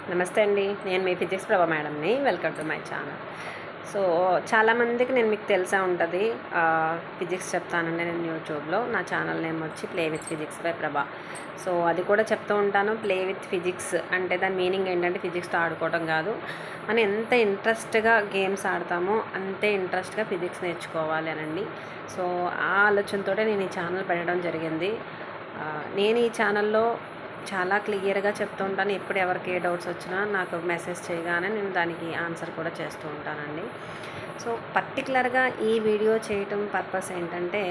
నమస్తే అండి. నేను మీ ఫిజిక్స్ ప్రభా మేడంని. Welcome to my channel. So, చాలామందికి మీకు తెలిసే ఉంటది. ఫిజిక్స్ చెప్తానండి నేను యూట్యూబ్‌లో. నా ఛానల్ నేమ్ వచ్చి ప్లే విత్ ఫిజిక్స్ బై ప్రభా. సో, అది కూడా చెప్తూ ఉంటాను. ప్లే విత్ ఫిజిక్స్ అంటే దాని మీనింగ్ ఏంటంటే ఫిజిక్స్‌తో ఆడుకోవడం కాదు. మనం ఎంత ఇంట్రెస్ట్‌గా గేమ్స్ ఆడతామో అంతే ఇంట్రెస్ట్‌గా ఫిజిక్స్ నేర్చుకోవాలి అనండి. సో, ఆ ఆలోచనతోటే నేను ఈ ఛానల్ పెట్టడం జరిగింది. నేను ఈ ఛానల్‌లో చాలా క్లియర్‌గా చెప్తూ ఉంటాను. ఎప్పుడు ఎవరికి ఏ డౌట్స్ వచ్చినా నాకు మెసేజ్ చేయగానే నేను దానికి ఆన్సర్ కూడా చేస్తూ ఉంటానండి. సో, పర్టిక్యులర్‌గా ఈ వీడియో చేయటం పర్పస్ ఏంటంటే,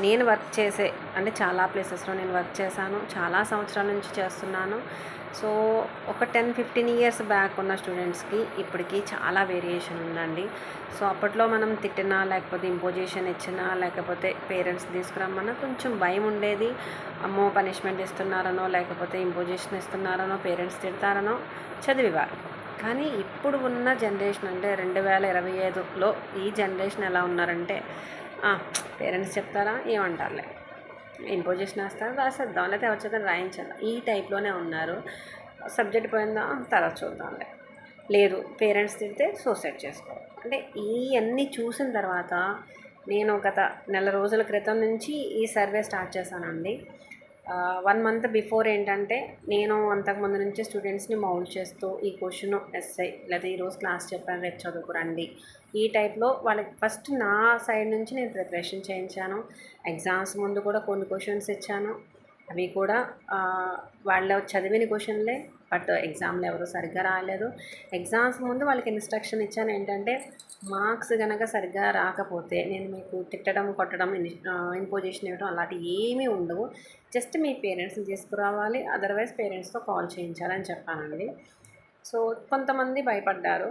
నేను వర్క్ చేసే అంటే చాలా ప్లేసెస్‌లో నేను వర్క్ చేశాను. చాలా సంవత్సరాల నుంచి చేస్తున్నాను. సో, ఒక 10, 15 ఇయర్స్ బ్యాక్ ఉన్న స్టూడెంట్స్‌కి ఇప్పటికి చాలా వేరియేషన్ ఉందండి. సో, అప్పట్లో మనం తిట్టినా, లేకపోతే ఇంపోజిషన్ ఇచ్చినా, లేకపోతే పేరెంట్స్ తీసుకురమ్మన్నా కొంచెం భయం ఉండేది. అమ్మో! పనిష్మెంట్ ఇస్తున్నారనో, లేకపోతే ఇంపోజిషన్ ఇస్తున్నారనో, పేరెంట్స్ తిడతారనో చదివేవారు. కానీ ఇప్పుడు ఉన్న జనరేషన్ అంటే 2025లో ఈ జనరేషన్ ఎలా ఉన్నారంటే, పేరెంట్స్ చెప్తారా ఏమంటారులే, ఇంపోజిషన్ వేస్తారు రాసేద్దాం, లేకపోతే ఎవరి చేత రాయించేద్దాం, ఈ టైప్లోనే ఉన్నారు. సబ్జెక్ట్ పోయిందా తర్వాత చూద్దాంలే, లేదు పేరెంట్స్ తిడితే సూసైడ్ చేసుకోవాలి. అంటే ఇవన్నీ చూసిన తర్వాత నేను గత నెల రోజుల క్రితం నుంచి ఈ సర్వే స్టార్ట్ చేశానండి. 1 మంత్ బిఫోర్ ఏంటంటే, నేను అంతకుముందు నుంచి స్టూడెంట్స్ని మౌల్డ్ చేస్తూ ఈ క్వశ్చన్ ఎస్ఐ లేదా ఈరోజు క్లాస్ చెప్పాను రేపు చదువుకురండి, ఈ టైప్లో వాళ్ళకి ఫస్ట్ నా సైడ్ నుంచి నేను ప్రిపరేషన్ చేయించాను. ఎగ్జామ్స్ ముందు కూడా కొన్ని క్వశ్చన్స్ ఇచ్చాను. అవి కూడా వాళ్ళు చదివిన క్వశ్చన్లే, బట్ ఎగ్జామ్లో ఎవరు సరిగ్గా రాలేదు. ఎగ్జామ్స్ ముందు వాళ్ళకి ఇన్స్ట్రక్షన్ ఇచ్చాను ఏంటంటే, మార్క్స్ కనుక సరిగ్గా రాకపోతే నేను మీకు తిట్టడం, కొట్టడం, ఇంపోజిషన్ ఇవ్వడం అలాంటివి ఏమీ ఉండవు. జస్ట్ మీ పేరెంట్స్ని తీసుకురావాలి, అదర్వైజ్ పేరెంట్స్తో కాల్ చేయించాలని చెప్పానండి. సో, కొంతమంది భయపడ్డారు.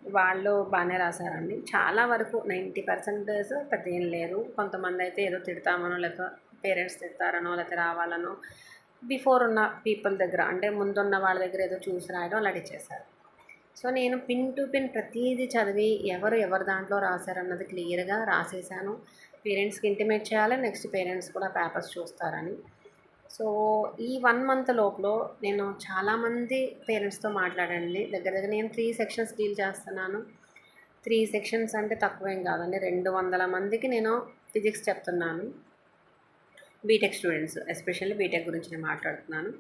వాళ్ళు బాగానే రాశారండి. చాలా వరకు 90% పెద్ద ఏం లేదు. కొంతమంది అయితే ఏదో తిడతామనో, లేకపోతే పేరెంట్స్ తిడతారనో, లేకపోతే రావాలనో, బిఫోర్ ఉన్న పీపుల్ దగ్గర అంటే ముందున్న వాళ్ళ దగ్గర ఏదో చూసి రాయడం అలాంటివి చేశారు. సో, నేను పిన్ టు పిన్ ప్రతీది చదివి ఎవరి దాంట్లో రాశారన్నది క్లియర్‌గా రాసేసాను. పేరెంట్స్‌కి ఇంటిమేట్ చేయాలి. నెక్స్ట్ పేరెంట్స్ కూడా పేపర్స్ చూస్తారని. సో, ఈ 1 మంత్ లోపల నేను చాలామంది పేరెంట్స్‌తో మాట్లాడానండి. దగ్గర దగ్గర నేను 3 సెక్షన్స్ డీల్ చేస్తున్నాను. 3 సెక్షన్స్ అంటే తక్కువేం కాదండి. 200 మందికి నేను ఫిజిక్స్ చెప్తున్నాను. బీటెక్ స్టూడెంట్స్, ఎస్పెషల్లీ బీటెక్ గురించి నేను మాట్లాడుతున్నాను.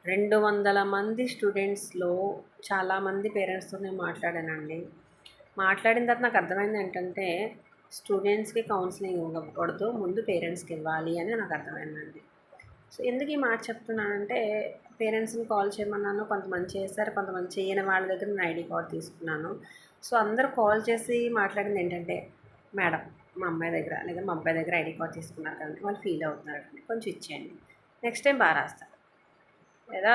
200 మంది స్టూడెంట్స్‌లో చాలామంది పేరెంట్స్‌తో నేను మాట్లాడానండి. మాట్లాడిన తర్వాత నాకు అర్థమైంది ఏంటంటే, స్టూడెంట్స్‌కి కౌన్సిలింగ్ ఇవ్వకూడదు, ముందు పేరెంట్స్‌కి ఇవ్వాలి అని నాకు అర్థమైందండి. సో, ఎందుకు ఈ మాట చెప్తున్నానంటే, పేరెంట్స్‌ని కాల్ చేయమన్నాను. కొంతమంది చేశారు, కొంతమంది చేయని వాళ్ళ దగ్గర నేను ఐడీ కార్డ్ తీసుకున్నాను. సో, అందరూ కాల్ చేసి మాట్లాడింది ఏంటంటే, మేడం మా అమ్మాయి దగ్గర లేదా మా అబ్బాయి దగ్గర ఐడీ కార్డ్ తీసుకున్నారు కదండి, వాళ్ళు ఫీల్ అవుతున్నారండి, కొంచెం ఇచ్చేయండి, నెక్స్ట్ టైం బాగా రాస్తారు. లేదా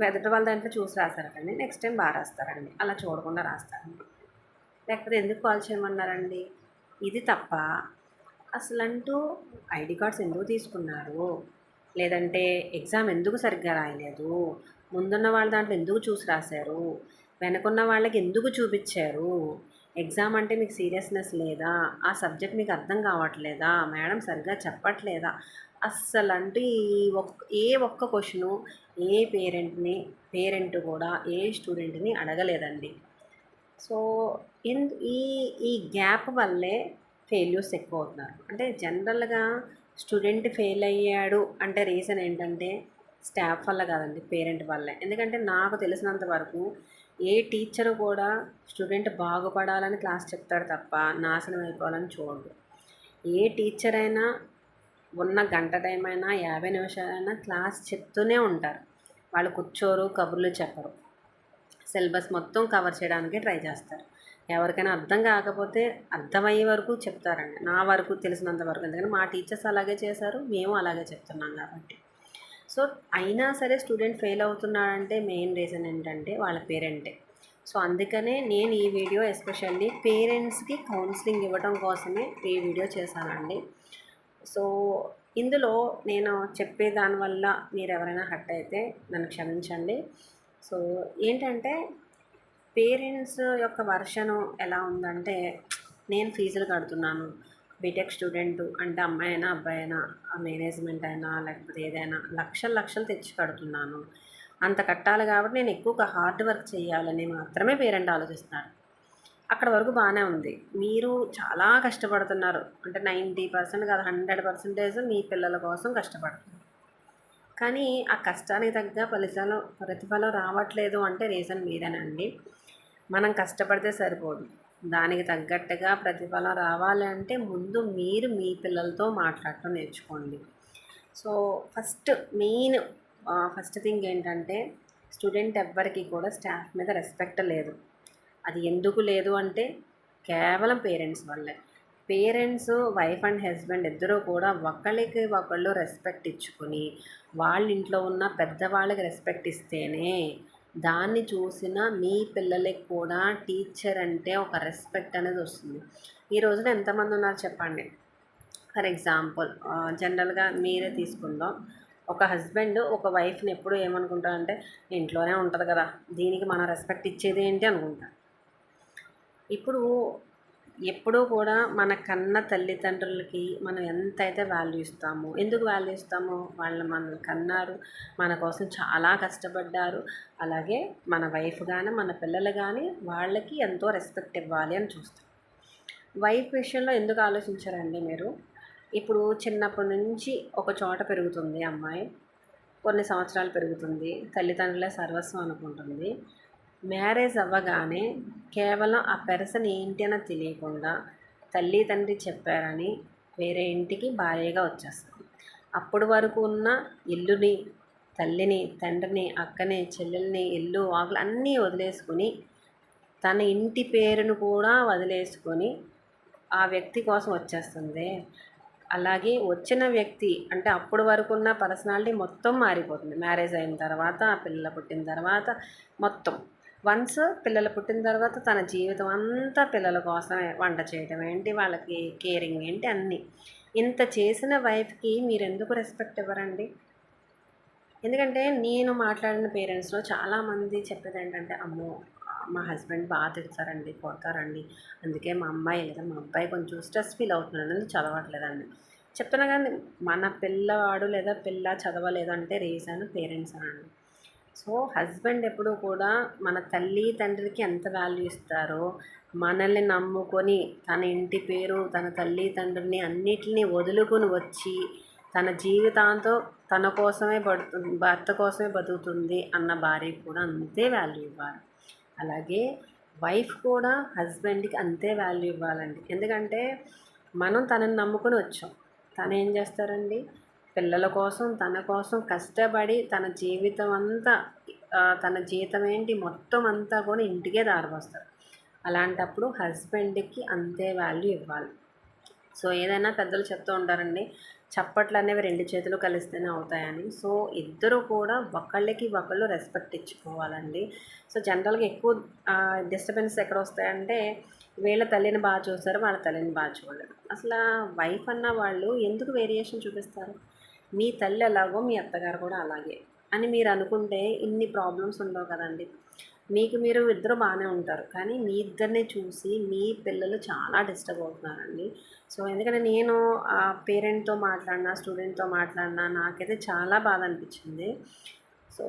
ఎదుటి వాళ్ళ దాంట్లో చూసి రాశారు కండి, నెక్స్ట్ టైం బాగా రాస్తారండి, అలా చూడకుండా రాస్తారండి. లేకపోతే ఎందుకు కాల్ చేయమన్నారండి? ఇది తప్ప అసలంటూ ఐడీ కార్డ్స్ ఎందుకు తీసుకున్నారు? లేదంటే ఎగ్జామ్ ఎందుకు సరిగ్గా రాయలేదు? ముందున్న వాళ్ళ దాంట్లో ఎందుకు చూసి రాశారు? వెనకున్న వాళ్ళకి ఎందుకు చూపించారు? ఎగ్జామ్ అంటే మీకు సీరియస్నెస్ లేదా? ఆ సబ్జెక్ట్ మీకు అర్థం కావట్లేదా? మేడం సరిగ్గా చెప్పట్లేదా? అస్సలంటూ ఏ ఒక్క క్వశ్చను ఏ పేరెంట్ కూడా ఏ స్టూడెంట్‌ని అడగలేదండి. సో, ఈ ఈ గ్యాప్ వల్లే ఫెయిల్యూర్స్ ఎక్కువవుతున్నారు. అంటే జనరల్‌గా స్టూడెంట్ ఫెయిల్ అయ్యాడు అంటే రీజన్ ఏంటంటే, స్టాఫ్ వల్ల కాదండి, పేరెంట్ వల్లే. ఎందుకంటే నాకు తెలిసినంత వరకు ఏ టీచరు కూడా స్టూడెంట్ బాగుపడాలని క్లాస్ చెప్తాడు తప్ప నాశనం అయిపోవాలని చూడడు. ఏ టీచర్ అయినా ఉన్న గంట టైం అయినా, 50 నిమిషాలైనా క్లాస్ చెప్తూనే ఉంటారు. వాళ్ళు కూర్చోరు, కబుర్లు చెప్పరు. సిలబస్ మొత్తం కవర్ చేయడానికి ట్రై చేస్తారు. ఎవరికైనా అర్థం కాకపోతే అర్థమయ్యే వరకు చెప్తారండి, నా వరకు తెలిసినంత వరకు. ఎందుకంటే మా టీచర్స్ అలాగే చేశారు, మేము అలాగే చెప్తున్నాం కాబట్టి. సో, అయినా సరే స్టూడెంట్ ఫెయిల్ అవుతున్నాడంటే మెయిన్ రీజన్ ఏంటంటే వాళ్ళ పేరెంటే. సో, అందుకనే నేను ఈ వీడియో ఎస్పెషల్లీ పేరెంట్స్కి కౌన్సిలింగ్ ఇవ్వడం కోసమే ఈ వీడియో చేశానండి. సో, ఇందులో నేను చెప్పే దానివల్ల మీరు ఎవరైనా హర్ట్ అయితే నన్ను క్షమించండి. సో, ఏంటంటే పేరెంట్స్ యొక్క వర్షను ఎలా ఉందంటే, నేను ఫీజులు కడుతున్నాను, బీటెక్ స్టూడెంటు అంటే అమ్మాయి అయినా అబ్బాయి అయినా, మేనేజ్మెంట్ అయినా లేకపోతే ఏదైనా లక్షలు లక్షలు తెచ్చి కడుతున్నాను. అంత కట్టాలి కాబట్టి నేను ఎక్కువగా హార్డ్ వర్క్ చేయాలని మాత్రమే పేరెంట్ ఆలోచిస్తున్నారు. అక్కడ వరకు బాగానే ఉంది. మీరు చాలా కష్టపడుతున్నారు. అంటే 90% కాదు, 100% మీ పిల్లల కోసం కష్టపడుతున్నారు. కానీ ఆ కష్టానికి తగ్గ ప్రతిఫలం రావట్లేదు అంటే రీజన్ మీరేనండి. మనం కష్టపడితే సరిపోదు. దానికి తగ్గట్టుగా ప్రతిఫలం రావాలి అంటే ముందు మీరు మీ పిల్లలతో మాట్లాడటం నేర్చుకోండి. సో మెయిన్ ఫస్ట్ థింగ్ ఏంటంటే, స్టూడెంట్ ఎవ్వరికి కూడా స్టాఫ్ మీద రెస్పెక్ట్ లేదు. అది ఎందుకు లేదు అంటే కేవలం పేరెంట్స్ వల్లే. పేరెంట్స్, వైఫ్ అండ్ హస్బెండ్ ఇద్దరూ కూడా ఒకళ్ళకి ఒకళ్ళు రెస్పెక్ట్ ఇచ్చుకొని వాళ్ళ ఇంట్లో ఉన్న పెద్దవాళ్ళకి రెస్పెక్ట్ ఇస్తేనే దాన్ని చూసిన మీ పిల్లలకి కూడా టీచర్ అంటే ఒక రెస్పెక్ట్ అనేది వస్తుంది. ఈ రోజున ఎంతమంది ఉన్నారు చెప్పండి. ఫర్ ఎగ్జాంపుల్ జనరల్గా మీరే తీసుకుందాం. ఒక హస్బెండ్ ఒక వైఫ్ని ఎప్పుడు ఏమనుకుంటారంటే ఇంట్లోనే ఉంటుంది కదా, దీనికి మనం రెస్పెక్ట్ ఇచ్చేది ఏంటి అనుకుంటారు. ఇప్పుడు ఎప్పుడూ కూడా మన కన్న తల్లిదండ్రులకి మనం ఎంతైతే వాల్యూ ఇస్తామో, ఎందుకు వాల్యూ ఇస్తామో, వాళ్ళు మనల్ని కన్నారు, మన కోసం చాలా కష్టపడ్డారు. అలాగే మన వైఫ్ కానీ మన పిల్లలు కానీ వాళ్ళకి ఎంతో రెస్పెక్ట్ ఇవ్వాలి అని చూస్తాం. వైఫ్ విషయంలో ఎందుకు ఆలోచించారండి మీరు? ఇప్పుడు చిన్నప్పటి నుంచి ఒక చోట పెరుగుతుంది అమ్మాయి, కొన్ని సంవత్సరాలు పెరుగుతుంది, తల్లిదండ్రులే సర్వస్వం అనుకుంటుంది. మ్యారేజ్ అవ్వగానే కేవలం ఆ పర్సన్ ఏంటి అని తెలియకుండా తల్లి తండ్రి చెప్పారని వేరే ఇంటికి భార్యగా వచ్చేస్తుంది. అప్పటి వరకు ఉన్న ఇల్లుని, తల్లిని, తండ్రిని, అక్కని, చెల్లెల్ని, ఇల్లు వాకులు అన్నీ వదిలేసుకొని తన ఇంటి పేరును కూడా వదిలేసుకొని ఆ వ్యక్తి కోసం వచ్చేస్తుంది. అలాగే వచ్చిన వ్యక్తి అంటే అప్పటి వరకు ఉన్న పర్సనాలిటీ మొత్తం మారిపోతుంది. మ్యారేజ్ అయిన తర్వాత, పిల్లలు పుట్టిన తర్వాత మొత్తం. వన్స్ పిల్లలు పుట్టిన తర్వాత తన జీవితం అంతా పిల్లల కోసమే. వంట చేయడం ఏంటి, వాళ్ళకి కేరింగ్ ఏంటి, అన్నీ. ఇంత చేసిన వైఫ్కి మీరు ఎందుకు రెస్పెక్ట్ ఇవ్వరండి? ఎందుకంటే నేను మాట్లాడిన పేరెంట్స్లో చాలామంది చెప్పేది ఏంటంటే, అమ్మో మా హస్బెండ్ బాగా తిడతారండి, కొడతారండి, అందుకే మా అమ్మాయి లేదా మా అబ్బాయి కొంచెం స్ట్రెస్ ఫీల్ అవుతున్నాడు, చదవట్లేదండి. చెప్తున్నా కానీ మన పిల్లవాడు లేదా పిల్ల చదవలేదంటే రీజన్ పేరెంట్స్ అనండి. సో హస్బెండ్ ఎప్పుడూ కూడా మన తల్లి తండ్రికి ఎంత వాల్యూ ఇస్తారో, మనల్ని నమ్ముకొని తన ఇంటి పేరు, తన తల్లి తండ్రిని అన్నిటిని వదులుకొని వచ్చి తన జీవితాంతం తన కోసమే భర్త కోసమే బతుకుతుంది అన్న భార్యకి కూడా అంతే వాల్యూ ఇవ్వాలి. అలాగే వైఫ్ కూడా హస్బెండ్కి అంతే వాల్యూ ఇవ్వాలండి. ఎందుకంటే మనం తనని నమ్ముకొని వచ్చాం. తను ఏం చేస్తారండి, పిల్లల కోసం తన కోసం కష్టపడి తన జీవితం అంతా తన జీతం ఏంటి మొత్తం అంతా కూడా ఇంటికే దారిపోస్తారు. అలాంటప్పుడు హస్బెండ్కి అంతే వాల్యూ ఇవ్వాలి. సో ఏదైనా పెద్దలు చెప్తూ ఉంటారండి, చప్పట్లు అనేవి 2 చేతులు కలిస్తేనే అవుతాయని. సో ఇద్దరు కూడా ఒకళ్ళకి ఒకళ్ళు రెస్పెక్ట్ ఇచ్చుకోవాలండి. సో జనరల్గా ఎక్కువ డిస్టర్బెన్స్ ఎక్కడ వస్తాయంటే, వీళ్ళ తల్లిని బాగా చూస్తారు, వాళ్ళ తల్లిని బాగా చూడలేదు. అసలు వైఫ్ అన్న వాళ్ళు ఎందుకు వేరియేషన్ చూపిస్తారు? మీ తల్లి ఎలాగో మీ అత్తగారు కూడా అలాగే అని మీరు అనుకుంటే ఇన్ని ప్రాబ్లమ్స్ ఉండవు కదండి. మీకు మీరు ఇద్దరు బాగానే ఉంటారు, కానీ మీ ఇద్దరిని చూసి మీ పిల్లలు చాలా డిస్టర్బ్ అవుతున్నారండి. సో ఎందుకంటే నేను ఆ పేరెంట్తో మాట్లాడినా, స్టూడెంట్తో మాట్లాడినా నాకైతే చాలా బాధ అనిపించింది. సో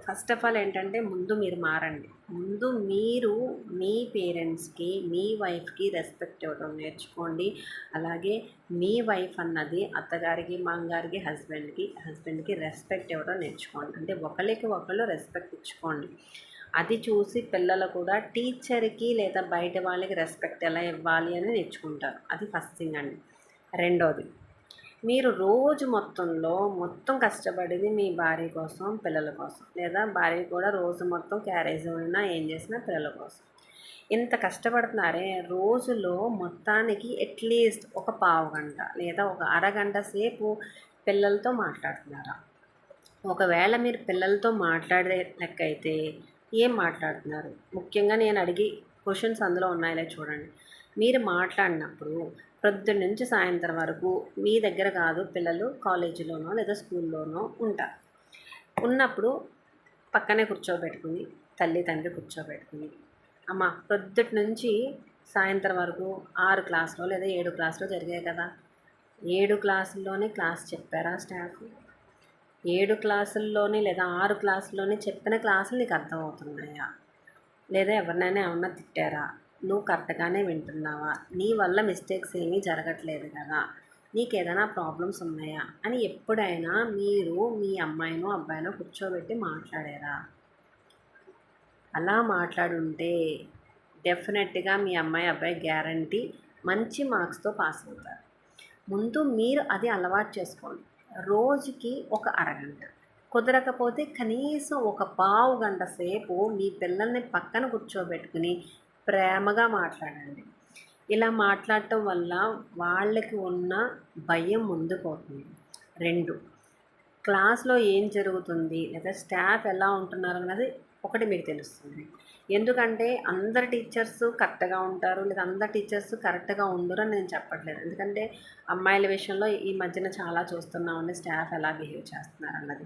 ఫస్ట్ ఆఫ్ ఆల్ ఏంటంటే ముందు మీరు మారండి. ముందు మీరు మీ పేరెంట్స్కి, మీ వైఫ్కి రెస్పెక్ట్ ఇవ్వడం నేర్చుకోండి. అలాగే మీ వైఫ్ అన్నది అత్తగారికి, మామగారికి, హస్బెండ్కి రెస్పెక్ట్ ఇవ్వడం నేర్చుకోండి. అంటే ఒకరికి ఒకళ్ళు రెస్పెక్ట్ ఇచ్చుకోండి. అది చూసి పిల్లలు కూడా టీచర్కి లేదా బయట వాళ్ళకి రెస్పెక్ట్ ఎలా ఇవ్వాలి అని నేర్చుకుంటారు. అది ఫస్ట్ థింగ్ అండి. రెండోది, మీరు రోజు మొత్తం కష్టపడేది మీ భార్య కోసం, పిల్లల కోసం, లేదా భార్య కూడా రోజు మొత్తం క్యారేజ్ అయినా ఏం చేసినా పిల్లల కోసం. ఇంత కష్టపడుతున్నారే, రోజులో మొత్తానికి అట్లీస్ట్ ఒక పావు గంట లేదా ఒక అరగంట సేపు పిల్లలతో మాట్లాడుతున్నారా? ఒకవేళ మీరు పిల్లలతో మాట్లాడే లెక్క అయితే ఏం మాట్లాడుతున్నారు? ముఖ్యంగా నేను అడిగి క్వశ్చన్స్ అందులో ఉన్నాయిలే చూడండి. మీరు మాట్లాడినప్పుడు పొద్దున్న నుంచి సాయంత్రం వరకు మీ దగ్గర కాదు, పిల్లలు కాలేజీలోనో లేదా స్కూల్లోనో ఉంటారు. ఉన్నప్పుడు పక్కనే కూర్చోబెట్టుకుని, తల్లి తండ్రి కూర్చోబెట్టుకుని, అమ్మ పొద్దుటి నుంచి సాయంత్రం వరకు 6 క్లాసులో లేదా 7 క్లాసులో జరిగాయి కదా, 7 క్లాసుల్లోనే క్లాస్ చెప్పారా స్టాఫ్? 7 క్లాసుల్లోని లేదా 6 క్లాసుల్లోని చెప్పిన క్లాసులు నీకు అర్థమవుతున్నాయా? లేదా ఎవరినైనా ఏమన్నా తిట్టారా? నువ్వు కరెక్ట్గానే వింటున్నావా? నీ వల్ల మిస్టేక్స్ ఏమీ జరగట్లేదు కదా? నీకేదైనా ప్రాబ్లమ్స్ ఉన్నాయా? అని ఎప్పుడైనా మీరు మీ అమ్మాయినో అబ్బాయినో కూర్చోబెట్టి మాట్లాడారా? అలా మాట్లాడుంటే డెఫినెట్గా మీ అమ్మాయి అబ్బాయి గ్యారంటీ మంచి మార్క్స్తో పాస్ అవుతారు. ముందు మీరు అది అలవాటు చేసుకోండి. రోజుకి ఒక అరగంట, కుదరకపోతే కనీసం ఒక పావు గంట సేపు మీ పిల్లల్ని పక్కన కూర్చోబెట్టుకుని ప్రేమగా మాట్లాడండి. ఇలా మాట్లాడటం వల్ల వాళ్ళకి ఉన్న భయం ముందు పోతుంది. 2, క్లాస్లో ఏం జరుగుతుంది లేదా స్టాఫ్ ఎలా ఉంటున్నారు అన్నది ఒకటి మీకు తెలుస్తుంది. ఎందుకంటే అందరు టీచర్స్ కరెక్ట్గా ఉంటారు లేదా అందరు టీచర్స్ కరెక్ట్గా ఉండరు అని నేను చెప్పట్లేదు. ఎందుకంటే అమ్మాయిల విషయంలో ఈ మధ్యన చాలా చూస్తున్నామండి స్టాఫ్ ఎలా బిహేవ్ చేస్తున్నారు అన్నది.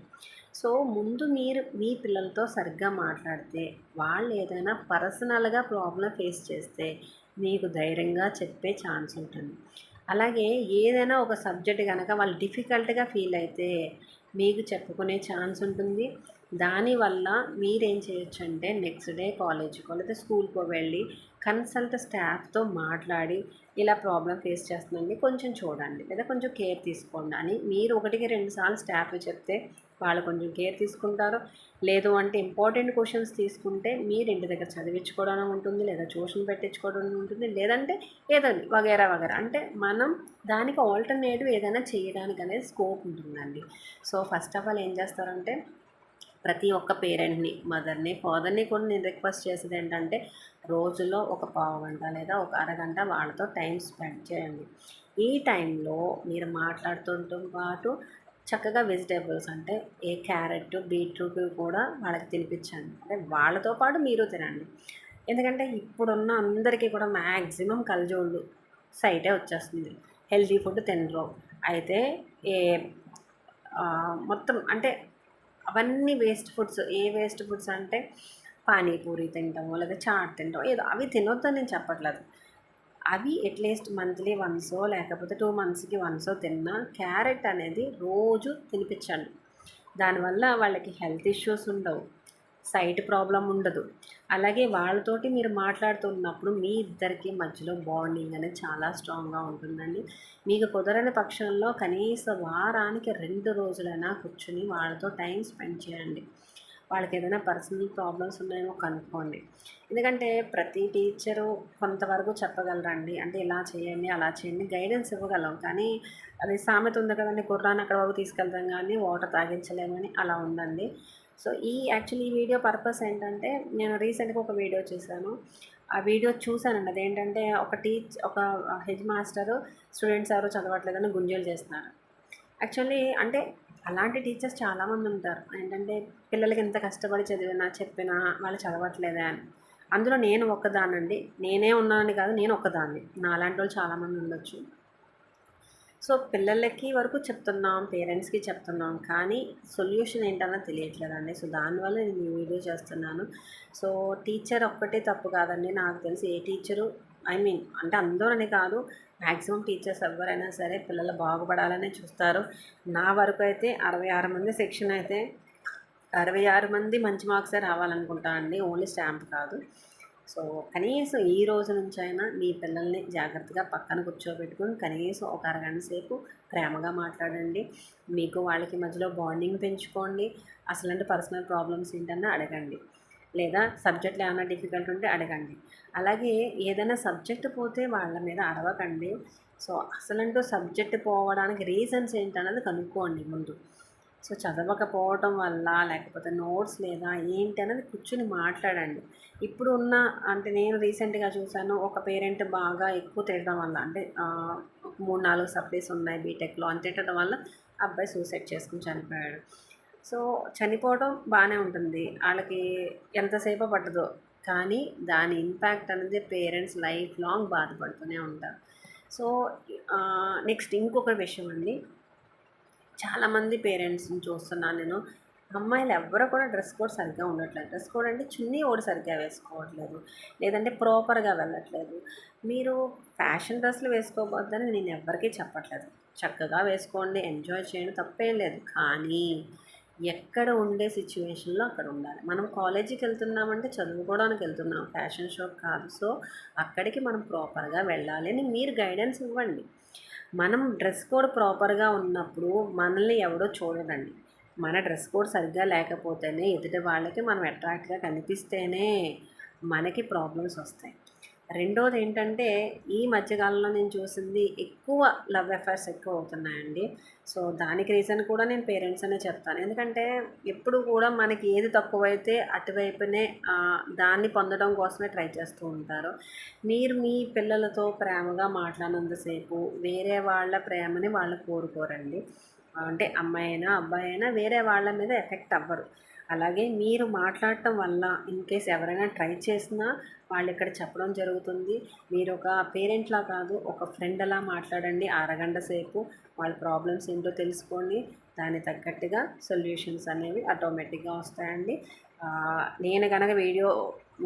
సో ముందు మీరు మీ పిల్లలతో సరిగ్గా మాట్లాడితే వాళ్ళు ఏదైనా పర్సనల్గా ప్రాబ్లం ఫేస్ చేస్తే మీకు ధైర్యంగా చెప్పే ఛాన్స్ ఉంటుంది. అలాగే ఏదైనా ఒక సబ్జెక్ట్ కనుక వాళ్ళు డిఫికల్ట్గా ఫీల్ అయితే మీకు చెప్పుకునే ఛాన్స్ ఉంటుంది. దానివల్ల మీరేం చేయొచ్చు అంటే నెక్స్ట్ డే కాలేజ్కో లేదా స్కూల్కో వెళ్ళి కన్సల్ట్ స్టాఫ్తో మాట్లాడి ఇలా ప్రాబ్లం ఫేస్ చేస్తుందండి కొంచెం చూడండి లేదా కొంచెం కేర్ తీసుకోండి అని మీరు 1-2 సార్లు స్టాఫ్ చెప్తే వాళ్ళు కొంచెం కేర్ తీసుకుంటారు. లేదు అంటే ఇంపార్టెంట్ క్వశ్చన్స్ తీసుకుంటే మీరు ఇంటి దగ్గర చదివించుకోవడం ఉంటుంది లేదా ట్యూషన్ పెట్టించుకోవడం ఉంటుంది. లేదంటే ఏదండి వగేరా వగేరా అంటే మనం దానికి ఆల్టర్నేటివ్ ఏదైనా చేయడానికి అనేది స్కోప్ ఉంటుందండి. సో ఫస్ట్ ఆఫ్ ఆల్ ఏం చేస్తారంటే ప్రతి ఒక్క పేరెంట్ని, మదర్ని, ఫాదర్ని కూడా నేను రిక్వెస్ట్ చేసేది ఏంటంటే రోజులో ఒక పావు గంట లేదా ఒక అరగంట వాళ్ళతో టైం స్పెండ్ చేయండి. ఈ టైంలో మీరు మాట్లాడుతుంటూ పాటు చక్కగా వెజిటేబుల్స్ అంటే క్యారెట్, బీట్రూట్ కూడా వాళ్ళకి తినిపించండి. అంటే వాళ్ళతో పాటు మీరు తినండి. ఎందుకంటే ఇప్పుడున్న అందరికీ కూడా మ్యాక్సిమం కళ్ళజోళ్ళు సైటే వచ్చేస్తుంది. హెల్తీ ఫుడ్ తినరు. అయితే ఏ మొత్తం అంటే అవన్నీ వేస్ట్ ఫుడ్స్. ఏ వేస్ట్ ఫుడ్స్ అంటే పానీపూరి తింటాము లేదా చాట్ తింటాము ఏదో అవి తినొద్దని నేను చెప్పట్లేదు. అవి అట్లీస్ట్ మంత్లీ వన్సో లేకపోతే 2 మంత్స్కి వన్సో తిన్నా క్యారెట్ అనేది రోజు తినిపించండి. దానివల్ల వాళ్ళకి హెల్త్ ఇష్యూస్ ఉండవు, సైట్ ప్రాబ్లం ఉండదు. అలాగే వాళ్ళతోటి మీరు మాట్లాడుతున్నప్పుడు మీ ఇద్దరికి మధ్యలో బాండింగ్ అనేది చాలా స్ట్రాంగ్గా ఉంటుందండి. మీకు కుదరని పక్షంలో కనీసం వారానికి 2 రోజులైనా కూర్చుని వాళ్ళతో టైం స్పెండ్ చేయండి. వాళ్ళకి ఏదైనా పర్సనల్ ప్రాబ్లమ్స్ ఉన్నాయేమో కనుక్కోండి. ఎందుకంటే ప్రతి టీచరు కొంతవరకు చెప్పగలరండి. అంటే ఇలా చేయండి అలా చేయండి గైడెన్స్ ఇవ్వగలం. కానీ అది సామెత ఉంది కదండి, గుర్రాన్ని అక్కడ వరకు తీసుకెళ్తాం కానీ వాటర్ తాగించలేమని. అలా ఉందండి. సో యాక్చువల్లీ ఈ వీడియో పర్పస్ ఏంటంటే నేను రీసెంట్గా ఒక వీడియో చూశాను. ఆ వీడియో చూశానండి. అదేంటంటే ఒక హెడ్ మాస్టరు స్టూడెంట్స్ ఎవరు చదవట్లేదని గుంజలు చేస్తున్నారు. యాక్చువల్లీ అంటే అలాంటి టీచర్స్ చాలామంది ఉంటారు. ఏంటంటే పిల్లలకి ఎంత కష్టపడి చెప్పినా వాళ్ళు చదవట్లేదే అని. అందులో నేను ఒక్కదాన్నండి. నేనే ఉన్నానని కాదు, నేను ఒక్కదాన్ని. నాలాంటి వాళ్ళు చాలామంది ఉండొచ్చు. సో పిల్లలకి వరకు చెప్తున్నాం, పేరెంట్స్కి చెప్తున్నాం, కానీ సొల్యూషన్ ఏంటన్నది తెలియట్లేదండి. సో దానివల్ల నేను ఈ వీడియో చేస్తున్నాను. సో టీచర్ ఒక్కటే తప్పు కాదండి. నాకు తెలిసి ఏ టీచరు అంటే అందరూ కాదు, మ్యాక్సిమం టీచర్స్ ఎవరైనా సరే పిల్లలు బాగుపడాలనే చూస్తారు. నా వరకు అయితే 66 మంది సెక్షన్ అయితే 66 మంది మంచి మార్క్సే రావాలనుకుంటా అండి, ఓన్లీ స్టాంప్ కాదు. సో కనీసం ఈ రోజు నుంచైనా మీ పిల్లల్ని జాగ్రత్తగా పక్కన కూర్చోబెట్టుకుని కనీసం ఒక అరగంట సేపు ప్రేమగా మాట్లాడండి. మీకు వాళ్ళకి మధ్యలో బాండింగ్ పెంచుకోండి. అసలంటే పర్సనల్ ప్రాబ్లమ్స్ ఏంటన్నా అడగండి, లేదా సబ్జెక్ట్లో ఏమైనా డిఫికల్ట్ ఉంటే అడగండి. అలాగే ఏదైనా సబ్జెక్ట్ పోతే వాళ్ళ మీద అరవకండి. సో అసలంటూ సబ్జెక్ట్ పోవడానికి రీజన్స్ ఏంటన్నది కనుక్కోండి ముందు. సో చదవకపోవటం వల్ల లేకపోతే నోట్స్ లేదా ఏంటి అనేది కూర్చుని మాట్లాడండి. ఇప్పుడు ఉన్న అంటే నేను రీసెంట్గా చూశాను, ఒక పేరెంట్ బాగా ఎక్కువ తినడం వల్ల అంటే 3-4 సప్లీస్ ఉన్నాయి బీటెక్లో అని తిట్టడం వల్ల అబ్బాయి సూసైడ్ చేసుకుని చనిపోయాడు. సో చనిపోవడం బాగానే ఉంటుంది, వాళ్ళకి ఎంతసేపు పట్టదో, కానీ దాని ఇంపాక్ట్ అనేది పేరెంట్స్ లైఫ్ లాంగ్ బాధపడుతూనే ఉంటారు. సో నెక్స్ట్ ఇంకొక విషయం అండి, చాలామంది పేరెంట్స్ని చూస్తున్నాను నేను, అమ్మాయిలు ఎవ్వరూ కూడా డ్రెస్ కోడ్ సరిగ్గా ఉండట్లేదు. డ్రెస్ కోడ్ అంటే చున్నీ ఒకటి సరిగ్గా వేసుకోవట్లేదు, లేదంటే ప్రాపర్గా వెళ్ళట్లేదు. మీరు ఫ్యాషన్ డ్రెస్సులు వేసుకోవద్దని నేను ఎవ్వరికీ చెప్పట్లేదు. చక్కగా వేసుకోండి, ఎంజాయ్ చేయండి, తప్పేం లేదు. కానీ ఎక్కడ ఉండే సిచ్యువేషన్లో అక్కడ ఉండాలి. మనం కాలేజీకి వెళ్తున్నామంటే చదువుకోవడానికి వెళ్తున్నాం, ఫ్యాషన్ షోకి కాదు. సో అక్కడికి మనం ప్రాపర్గా వెళ్ళాలి అని మీరు గైడెన్స్ ఇవ్వండి. మనం డ్రెస్ కోడ్ ప్రాపర్గా ఉన్నప్పుడు మనల్ని ఎవడో చూడడండి. మన డ్రెస్ కోడ్ సరిగ్గా లేకపోతేనే ఎదుటి వాళ్ళకి మనం అట్రాక్ట్గా కనిపిస్తేనే మనకి ప్రాబ్లమ్స్ వస్తాయి. రెండోది ఏంటంటే ఈ మధ్యకాలంలో నేను చూసింది ఎక్కువ లవ్ అఫైర్స్ ఎక్కువ అవుతున్నాయండి. సో దానికి రీజన్ కూడా నేను పేరెంట్స్ అనే చెప్తాను. ఎందుకంటే ఎప్పుడు కూడా మనకి ఏది తక్కువైతే అటువైపునే దాన్ని పొందడం కోసమే ట్రై చేస్తూ ఉంటారు. మీరు మీ పిల్లలతో ప్రేమగా మాట్లాడినంతసేపు వేరే వాళ్ళ ప్రేమని వాళ్ళు కోరుకోరండి. అంటే అమ్మాయి అయినా అబ్బాయి అయినా వేరే వాళ్ళ మీద ఎఫెక్ట్ అవ్వరు. అలాగే మీరు మాట్లాడటం వల్ల ఇన్ కేస్ ఎవరైనా ట్రై చేసినా వాళ్ళు ఇక్కడ చెప్పడం జరుగుతుంది. మీరు ఒక పేరెంట్లా కాదు, ఒక ఫ్రెండ్ అలా మాట్లాడండి అరగంట సేపు. వాళ్ళ ప్రాబ్లమ్స్ ఏంటో తెలుసుకోండి, దానికి తగ్గట్టుగా సొల్యూషన్స్ అనేవి ఆటోమేటిక్గా వస్తాయండి. నేను కనుక వీడియో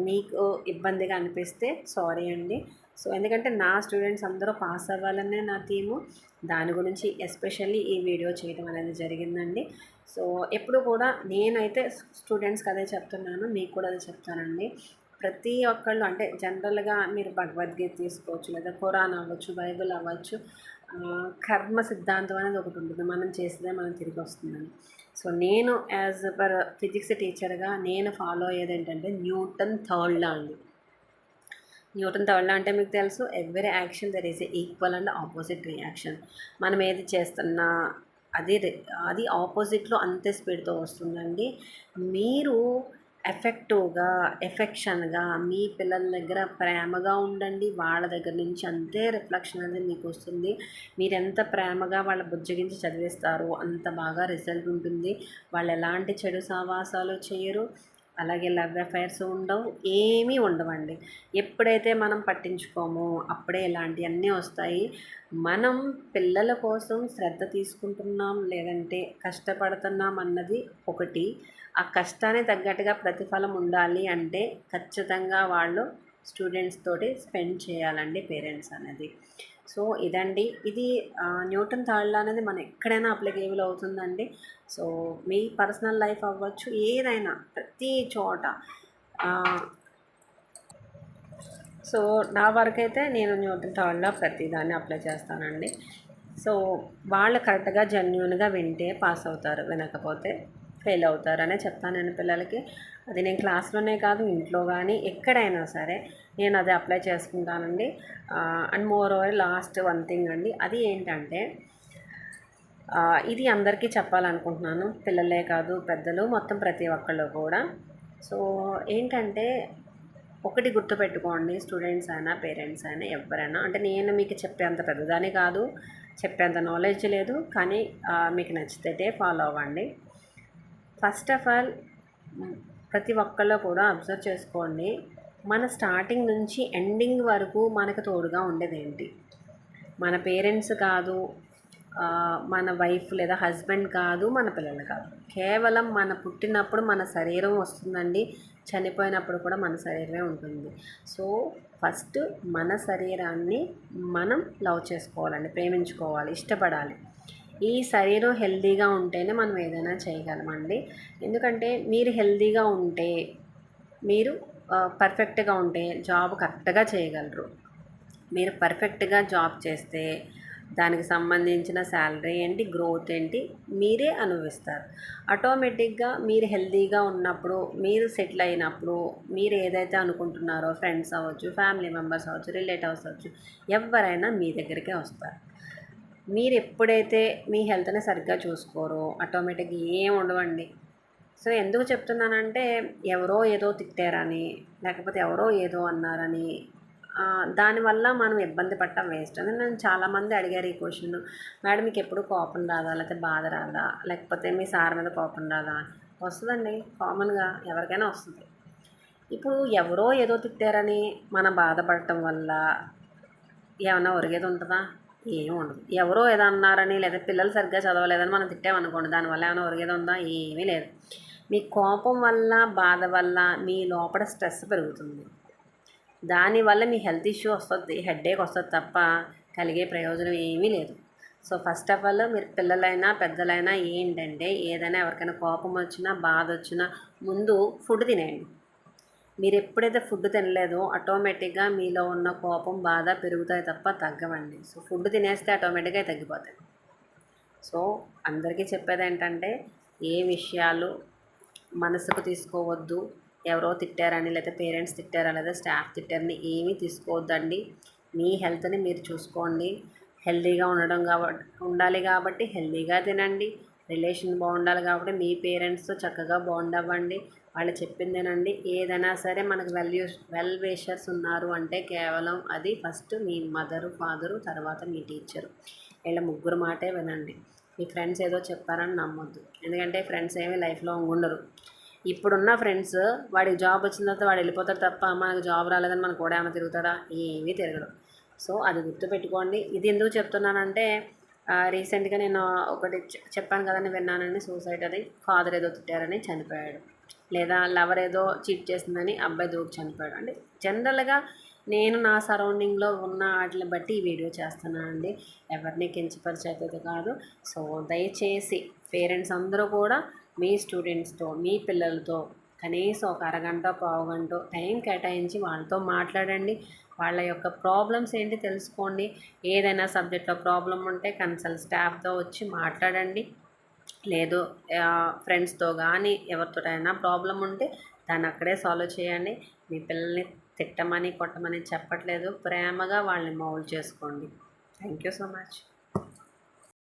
మీకు ఇబ్బందిగా అనిపిస్తే సారీ అండి. సో ఎందుకంటే నా స్టూడెంట్స్ అందరూ పాస్ అవ్వాలనే నా థీము. దాని గురించి ఎస్పెషల్లీ ఈ వీడియో చేయడం అనేది జరిగిందండి. సో ఎప్పుడు కూడా నేనైతే స్టూడెంట్స్కి అదే చెప్తున్నాను, మీకు కూడా అదే చెప్తానండి. ప్రతి ఒక్కళ్ళు అంటే జనరల్గా మీరు భగవద్గీత తీసుకోవచ్చు, లేదా ఖురాన్ అవ్వచ్చు, బైబిల్ అవ్వచ్చు. కర్మ సిద్ధాంతం అనేది ఒకటి ఉంటుంది, మనం చేసేదే మనం తిరిగి వస్తుందని. సో నేను యాజ్ పర్ ఫిజిక్స్ టీచర్గా నేను ఫాలో అయ్యేది ఏంటంటే న్యూటన్ థర్డ్ లా అండి. న్యూటన్ థర్డ్ లా అంటే మీకు తెలుసు, every action there is equal and opposite reaction. మనం ఏది చేస్తున్నా అది అది ఆపోజిట్లో అంతే స్పీడ్తో వస్తుందండి. మీరు ఎఫెక్టివ్గా ఎఫెక్షన్గా మీ పిల్లల దగ్గర ప్రేమగా ఉండండి, వాళ్ళ దగ్గర నుంచి అంతే రిఫ్లెక్షన్ అనేది మీకు వస్తుంది. మీరు ఎంత ప్రేమగా వాళ్ళ బుజ్జగించి చదివిస్తారో అంత బాగా రిజల్ట్ ఉంటుంది. వాళ్ళు ఎలాంటి చెడు సావాసాలు చేయరు, అలాగే లవ్ అఫైర్స్ ఉండవు, ఏమీ ఉండవండి. ఎప్పుడైతే మనం పట్టించుకోమో అప్పుడే ఇలాంటివన్నీ వస్తాయి. మనం పిల్లల కోసం శ్రద్ధ తీసుకుంటున్నాం లేదంటే కష్టపడుతున్నాం అన్నది ఒకటి. ఆ కష్టానికి తగ్గట్టుగా ప్రతిఫలం ఉండాలి అంటే ఖచ్చితంగా వాళ్ళు స్టూడెంట్స్ తోటి స్పెండ్ చేయాలండి పేరెంట్స్ అనేది. సో ఇదండి, ఇది న్యూటన్ థర్డ్ లా అనేది మనం ఎక్కడైనా అప్లికేబుల్ అవుతుందండి. సో మీ పర్సనల్ లైఫ్ అవ్వచ్చు, ఏదైనా ప్రతి చోట. సో నా వరకైతే నేను న్యూటన్ థర్డ్ లా ప్రతిదాన్ని అప్లై చేస్తానండి. సో వాళ్ళు కరెక్ట్గా జెన్యూన్గా వింటే పాస్ అవుతారు, వినకపోతే ఫెయిల్ అవుతారనే చెప్తాను నేను పిల్లలకి. అది నేను క్లాస్లోనే కాదు, ఇంట్లో కానీ ఎక్కడైనా సరే నేను అది అప్లై చేసుకుంటానండి. And more over last one thing అండి, అది ఏంటంటే ఇది అందరికీ చెప్పాలనుకుంటున్నాను, పిల్లలే కాదు పెద్దలు మొత్తం ప్రతి ఒక్కళ్ళు కూడా. సో ఏంటంటే ఒకటి గుర్తుపెట్టుకోండి, స్టూడెంట్స్ అయినా పేరెంట్స్ అయినా ఎవరైనా, అంటే నేను మీకు చెప్పేంత పెద్దదాని కాదు, చెప్పేంత నాలెడ్జ్ లేదు, కానీ మీకు నచ్చితే ఫాలో అవ్వండి. ఫస్ట్ ఆఫ్ ఆల్ ప్రతి ఒక్కళ్ళు కూడా అబ్జర్వ్ చేసుకోండి, మన స్టార్టింగ్ నుంచి ఎండింగ్ వరకు మనకు తోడుగా ఉండేది ఏంటి? మన పేరెంట్స్ కాదు, మన వైఫ్ లేదా హస్బెండ్ కాదు, మన పిల్లలు కాదు. కేవలం మన పుట్టినప్పుడు మన శరీరం వస్తుందండి, చనిపోయినప్పుడు కూడా మన శరీరమే ఉంటుంది. సో ఫస్ట్ మన శరీరాన్ని మనం లవ్ చేసుకోవాలండి, ప్రేమించుకోవాలి, ఇష్టపడాలి. ఈ శరీరం హెల్తీగా ఉంటేనే మనం ఏదైనా చేయగలమండి. ఎందుకంటే మీరు హెల్తీగా ఉంటే, మీరు పర్ఫెక్ట్గా ఉంటే జాబ్ కరెక్ట్గా చేయగలరు. మీరు పర్ఫెక్ట్గా జాబ్ చేస్తే దానికి సంబంధించిన శాలరీ ఏంటి, గ్రోత్ ఏంటి మీరే అనుభవిస్తారు. ఆటోమేటిక్గా మీరు హెల్తీగా ఉన్నప్పుడు, మీరు సెటిల్ అయినప్పుడు, మీరు ఏదైతే అనుకుంటున్నారో ఫ్రెండ్స్ అవ్వచ్చు, ఫ్యామిలీ మెంబర్స్ అవ్వచ్చు, రిలేటివ్స్ అవ్వచ్చు, ఎవరైనా మీ దగ్గరికే వస్తారు. మీరు ఎప్పుడైతే మీ హెల్త్ని సరిగ్గా చూసుకోరో ఆటోమేటిక్గా ఏం ఉండవండి. సో ఎందుకు చెప్తున్నానంటే ఎవరో ఏదో తిట్టారని, లేకపోతే ఎవరో ఏదో అన్నారని దానివల్ల మనం ఇబ్బంది పడటం వేస్ట్ అని. నేను చాలామంది అడిగారు ఈ క్వశ్చన్, మేడం మీకు ఎప్పుడు కోపం రాదా, లేకపోతే బాధ రాదా, లేకపోతే మీ సార్ మీద కోపం రాదా? వస్తుందండి, కామన్గా ఎవరికైనా వస్తుంది. ఇప్పుడు ఎవరో ఏదో తిట్టారని మనం బాధపడటం వల్ల ఏమన్నా ఒరిగేది ఉంటుందా? ఏమి ఉండదు. ఎవరో ఏదో అన్నారని లేదా పిల్లలు సరిగ్గా చదవలేదని మనం తిట్టామనుకోండి, దానివల్ల ఏమైనా ఒరిగేది ఉందా? ఏమీ లేదు. మీ కోపం వల్ల, బాధ వల్ల మీ లోపల స్ట్రెస్ పెరుగుతుంది. దానివల్ల మీ హెల్త్ ఇష్యూ వస్తుంది, హెడేక్ వస్తుంది తప్ప కలిగే ప్రయోజనం ఏమీ లేదు. సో ఫస్ట్ ఆఫ్ ఆల్ మీరు పిల్లలైనా పెద్దలైనా ఏంటంటే ఏదైనా ఎవరికైనా కోపం వచ్చినా బాధ వచ్చినా ముందు ఫుడ్ తినేయండి. మీరు ఎప్పుడైతే ఫుడ్ తినలేదో ఆటోమేటిక్గా మీలో ఉన్న కోపం బాధ పెరుగుతాయి తప్ప తగ్గవండి. సో ఫుడ్ తినేస్తే ఆటోమేటిక్గా తగ్గిపోతాయి. సో అందరికీ చెప్పేది ఏంటంటే ఏ విషయాలు మనసుకు తీసుకోవద్దు. ఎవరో తిట్టారని లేదా పేరెంట్స్ తిట్టారా లేదా స్టాఫ్ తిట్టారని ఏమీ తీసుకోవద్దండి. మీ హెల్త్ని మీరు చూసుకోండి. హెల్తీగా ఉండాలి కాబట్టి హెల్తీగా తినండి. రిలేషన్ బాగుండాలి కాబట్టి మీ పేరెంట్స్తో చక్కగా బాండ్ అవ్వండి. వాళ్ళు చెప్పిందేనండి. ఏదైనా సరే మనకు వెల్ విషర్స్ ఉన్నారు అంటే కేవలం అది ఫస్ట్ మీ మదరు ఫాదరు తర్వాత మీ టీచరు. వీళ్ళ ముగ్గురు మాటే వినండి. మీ ఫ్రెండ్స్ ఏదో చెప్పారని నమ్మొద్దు. ఎందుకంటే ఫ్రెండ్స్ ఏమీ లైఫ్లో ఉండరు. ఇప్పుడున్న ఫ్రెండ్స్ వాడికి జాబ్ వచ్చిన తర్వాత వాడు వెళ్ళిపోతాడు తప్ప మనకు జాబ్ రాలేదని మనకు కూడా ఏమైనా తిరుగుతాడా? ఏమీ తిరగడు. సో అది గుర్తుపెట్టుకోండి. ఇది ఎందుకు చెప్తున్నానంటే రీసెంట్గా నేను ఒకటి చెప్పాను కదండి, విన్నానని సూసైడ్ అది ఫాదర్ ఏదో తిట్టారని చనిపోయాడు, లేదా లవర్ ఏదో చీట్ చేసిందని అబ్బాయి దూకి చనిపోయాడు. అంటే జనరల్గా నేను నా సరౌండింగ్లో ఉన్న వాటిని బట్టి ఈ వీడియో చేస్తున్నానండి. ఎవరిని కించపరిచేది కాదు. సో దయచేసి పేరెంట్స్ అందరూ కూడా మీ స్టూడెంట్స్తో మీ పిల్లలతో కనీసం ఒక అరగంట పావుగంట టైం కేటాయించి వాళ్ళతో మాట్లాడండి. వాళ్ళ యొక్క ప్రాబ్లమ్స్ ఏంటి తెలుసుకోండి. ఏదైనా సబ్జెక్ట్లో ప్రాబ్లం ఉంటే కన్సల్ట్ స్టాఫ్తో వచ్చి మాట్లాడండి. లేదు ఫ్రెండ్స్తో కానీ ఎవరితోటైనా ప్రాబ్లం ఉంటే దాన్ని అక్కడే సాల్వ్ చేయండి. మీ పిల్లల్ని తిట్టమని కొట్టమని చెప్పట్లేదు. ప్రేమగా వాళ్ళని మౌల్డ్ చేసుకోండి. Thank you so much.